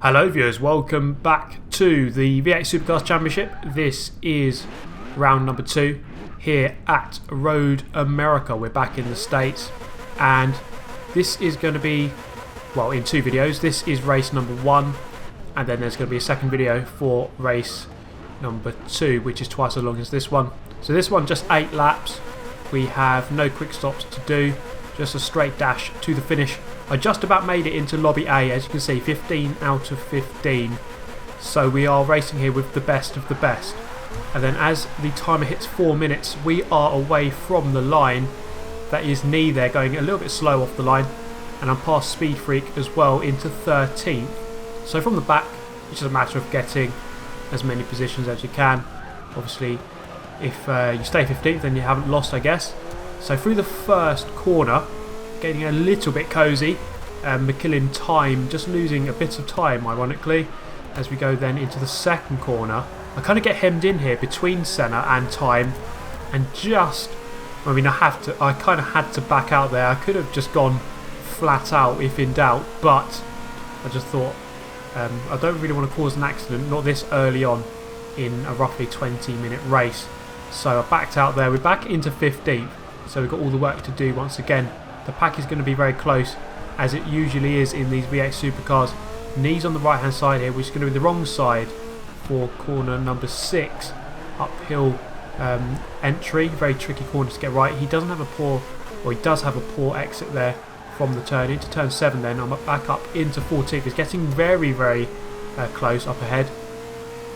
Hello viewers, welcome back to the V8 Supercars Championship. This is round number 2 here at Road America. We're back in the States and this is going to be, well, in 2 videos. This is race number 1 and then there's going to be a second video for race number 2, which is twice as long as this one. So this one just 8 laps. We have no quick stops to do, just a straight dash to the finish. I just about made it into Lobby A, as you can see, 15 out of 15. So we are racing here with the best of the best. And then as the timer hits 4 minutes, we are away from the line. That is me there, going a little bit slow off the line. And I'm past Speed Freak as well into 13th. So from the back, it's just a matter of getting as many positions as you can. Obviously, if you stay 15th, then you haven't lost, I guess. So through the first corner, getting a little bit cosy, killing time, just losing a bit of time ironically, as we go then into the second corner. I kind of get hemmed in here between Senna and time, and just, I mean, I kind of had to back out there. I could have just gone flat out if in doubt, but I just thought I don't really want to cause an accident, not this early on in a roughly 20-minute race. So I backed out there. We're back into 15th, so we've got all the work to do once again. The pack is going to be very close, as it usually is in these V8 Supercars. Knees on the right hand side here, which is going to be the wrong side for corner number 6. Uphill entry, very tricky corner to get right. He doesn't have a poor, or he does have a poor exit there from the turn. Into turn 7 then, I'm back up into 14th. It's getting very, very close up ahead.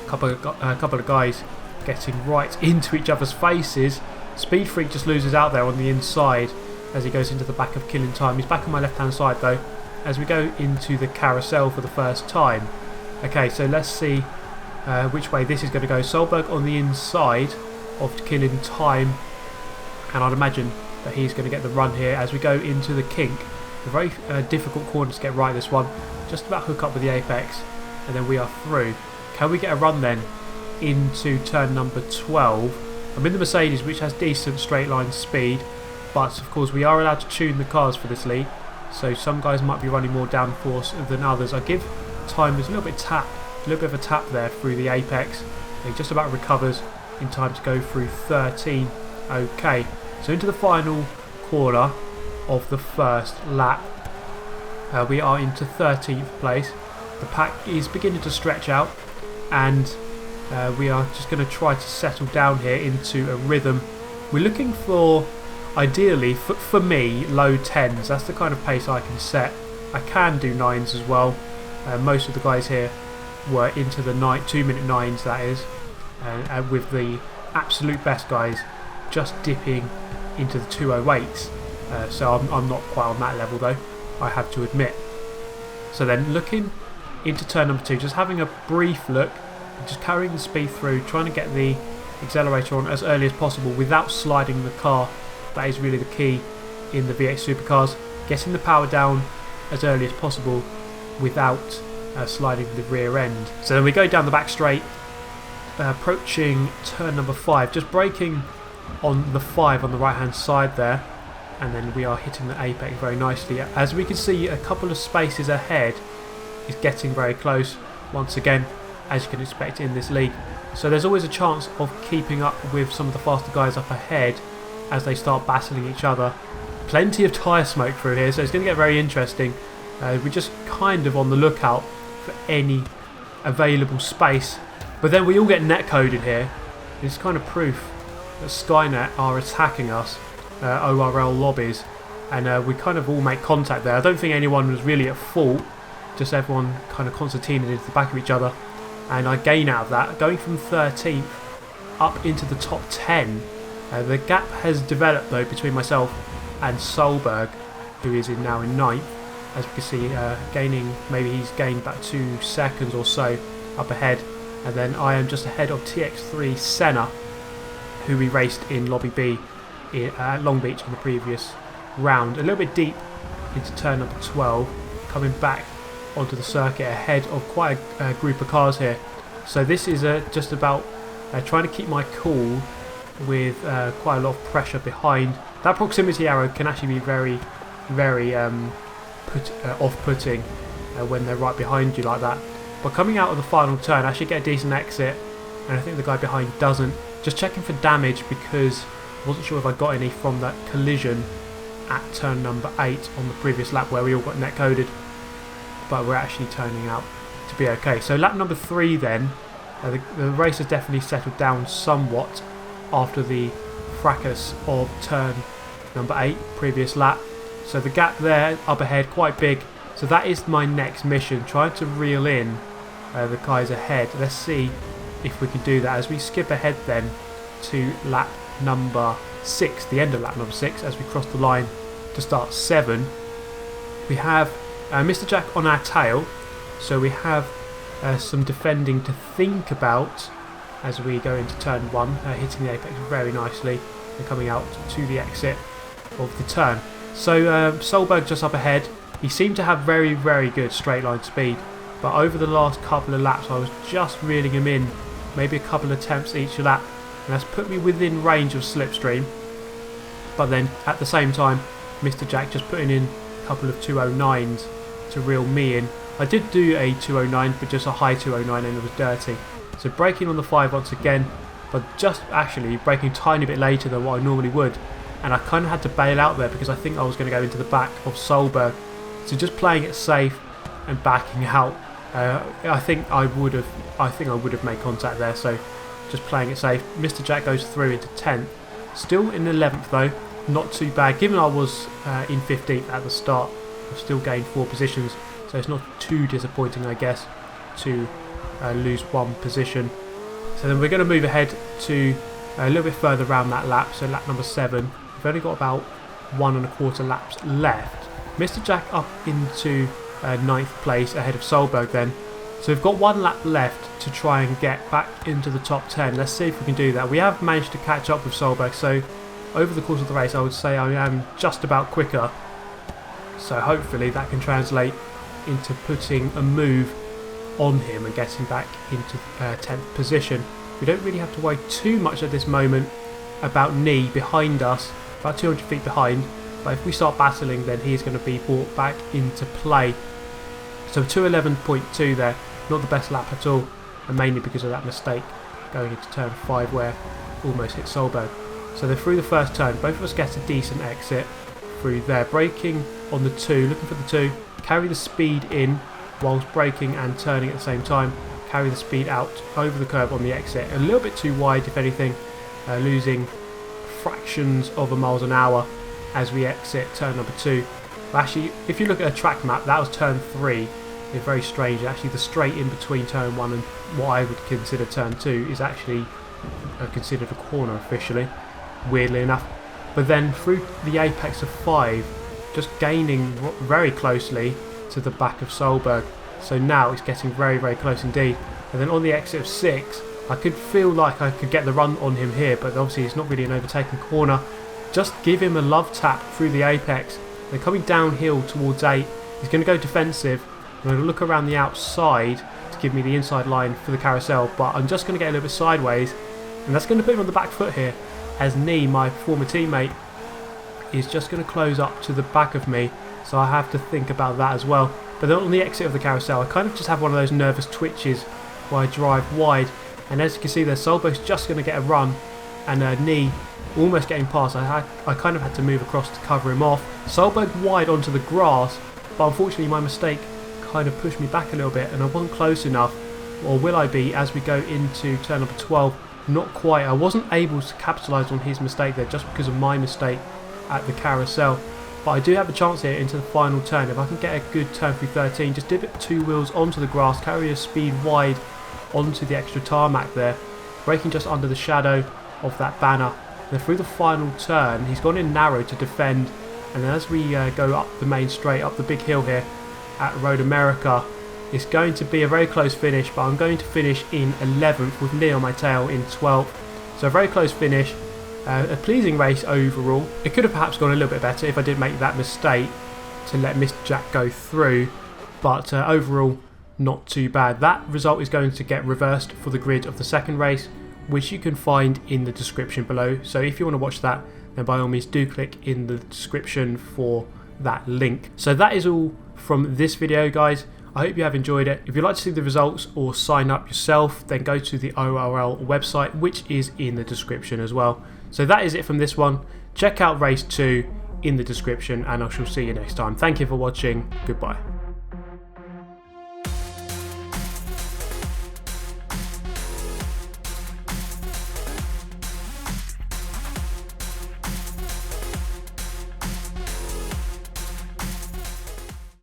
A couple of guys getting right into each other's faces. Speed Freak just loses out there on the inside as he goes into the back of killing time. He's back on my left hand side though, as we go into the carousel for the first time. Okay, so let's see which way this is going to go. Solberg on the inside of killing time, and I'd imagine that he's going to get the run here as we go into the kink. A very difficult corner to get right, this one. Just about hook up with the apex and then we are through. Can we get a run then into turn number 12? I'm in the Mercedes, which has decent straight line speed, but of course we are allowed to tune the cars for this league, so some guys might be running more downforce than others. I give time a little bit of a tap there through the apex. He just about recovers in time to go through 13. Okay, so into the final corner of the first lap. We are into 13th place. The pack is beginning to stretch out, and we are just going to try to settle down here into a rhythm. We're looking for, ideally, for me, low 10s. That's the kind of pace I can set. I can do 9s as well. Most of the guys here were into the 2-minute 9s, that is. And with the absolute best guys just dipping into the 208s. So I'm not quite on that level though, I have to admit. So then looking into turn number 2, just having a brief look, just carrying the speed through, trying to get the accelerator on as early as possible without sliding the car. That is really the key in the V8 Supercars, getting the power down as early as possible without sliding the rear end. So then we go down the back straight, approaching turn number 5, just braking on the 5 on the right hand side there, and then we are hitting the apex very nicely. As we can see, a couple of spaces ahead is getting very close once again, as you can expect in this league. So there's always a chance of keeping up with some of the faster guys up ahead as they start battling each other. Plenty of tyre smoke through here, so it's going to get very interesting. We're just kind of on the lookout for any available space, but then we all get netcoded here. It's kind of proof that Skynet are attacking us, ORL lobbies, and we kind of all make contact there. I don't think anyone was really at fault, just everyone kind of concertinaed into the back of each other, and I gain out of that, going from 13th up into the top 10. The gap has developed though between myself and Solberg, who is now in 9th. As we can see, gaining, maybe he's gained about 2 seconds or so up ahead, and then I am just ahead of TX3 Senna, who we raced in Lobby B at Long Beach in the previous round. A little bit deep into turn number 12, coming back onto the circuit ahead of quite a group of cars here. So this is just about trying to keep my cool with quite a lot of pressure behind. That proximity arrow can actually be very, very off-putting when they're right behind you like that. But coming out of the final turn, I should get a decent exit, and I think the guy behind doesn't. Just checking for damage because I wasn't sure if I got any from that collision at turn number 8 on the previous lap where we all got netcoded. But we're actually turning out to be okay. So lap number 3 then, the race has definitely settled down somewhat after the fracas of turn number 8, previous lap. So the gap there up ahead quite big. So that is my next mission, trying to reel in the guys ahead. Let's see if we can do that as we skip ahead then to lap number 6, the end of lap number 6, as we cross the line to start 7. We have Mr. Jack on our tail, so we have some defending to think about as we go into turn 1, hitting the apex very nicely and coming out to the exit of the turn. So Solberg just up ahead. He seemed to have very, very good straight line speed, but over the last couple of laps I was just reeling him in, maybe a couple of attempts each lap, and that's put me within range of slipstream. But then at the same time, Mr. Jack just putting in a couple of 209s to reel me in. I did do a 209, but just a high 209, and it was dirty. So braking on the 5 once again, but just actually braking a tiny bit later than what I normally would. And I kind of had to bail out there because I think I was going to go into the back of Solberg. So just playing it safe and backing out. I think I would have made contact there. So just playing it safe. Mr. Jack goes through into 10th. Still in 11th though. Not too bad. Given I was in 15th at the start, I've still gained 4 positions. So it's not too disappointing, I guess, to lose 1 position. So then we're going to move ahead to a little bit further around that lap. So lap number 7. We've only got about 1 1/4 laps left. Mr. Jack up into 9th place ahead of Solberg then. So we've got 1 lap left to try and get back into the top 10. Let's see if we can do that. We have managed to catch up with Solberg, so over the course of the race I would say I am just about quicker. So hopefully that can translate into putting a move on him and getting back into 10th position. We don't really have to worry too much at this moment about Knee behind us, about 200 feet behind. But if we start battling, then he's going to be brought back into play. So 2:11.2 there, not the best lap at all, and mainly because of that mistake going into turn 5 where almost hit Solberg. So they're through the first turn. Both of us get a decent exit through there. Braking on the 2, looking for the 2, carry the speed in whilst braking and turning at the same time. Carry the speed out over the curb on the exit. A little bit too wide, if anything, losing fractions of a miles an hour as we exit turn number 2. Actually, if you look at a track map, that was turn 3. It's very strange. Actually, the straight in between turn 1 and what I would consider turn 2 is actually considered a corner officially, weirdly enough. But then through the apex of 5, just gaining very closely to the back of Solberg. So now it's getting very, very close indeed. And then on the exit of 6, I could feel like I could get the run on him here, but obviously it's not really an overtaken corner. Just give him a love tap through the apex. They're coming downhill towards 8. He's going to go defensive. I'm going to look around the outside to give me the inside line for the carousel, but I'm just going to get a little bit sideways, and that's going to put him on the back foot here, as Knee, my former teammate, is just going to close up to the back of me, so I have to think about that as well. But then on the exit of the carousel, I kind of just have one of those nervous twitches where I drive wide, and as you can see there, Solberg's just going to get a run, and Knee almost getting past. I kind of had to move across to cover him off. Solberg wide onto the grass, but unfortunately my mistake kind of pushed me back a little bit and I wasn't close enough. Or will I be as we go into turn number 12? Not quite. I wasn't able to capitalise on his mistake there just because of my mistake at the carousel. But I do have a chance here into the final turn. If I can get a good turn through 13, just dip it 2 wheels onto the grass, carry a speed wide onto the extra tarmac there, braking just under the shadow of that banner. Then through the final turn, he's gone in narrow to defend, and then as we go up the main straight, up the big hill here at Road America, it's going to be a very close finish, but I'm going to finish in 11th with Knee on my tail in 12th. So a very close finish, a pleasing race overall. It could have perhaps gone a little bit better if I didn't make that mistake to let Mr. Jack go through, but overall not too bad. That result is going to get reversed for the grid of the second race, which you can find in the description below. So if you want to watch that, then by all means do click in the description for that link. So that is all from this video, guys. I hope you have enjoyed it. If you'd like to see the results or sign up yourself, then go to the ORL website, which is in the description as well. So that is it from this one. Check out race 2 in the description, and I shall see you next time. Thank you for watching. Goodbye.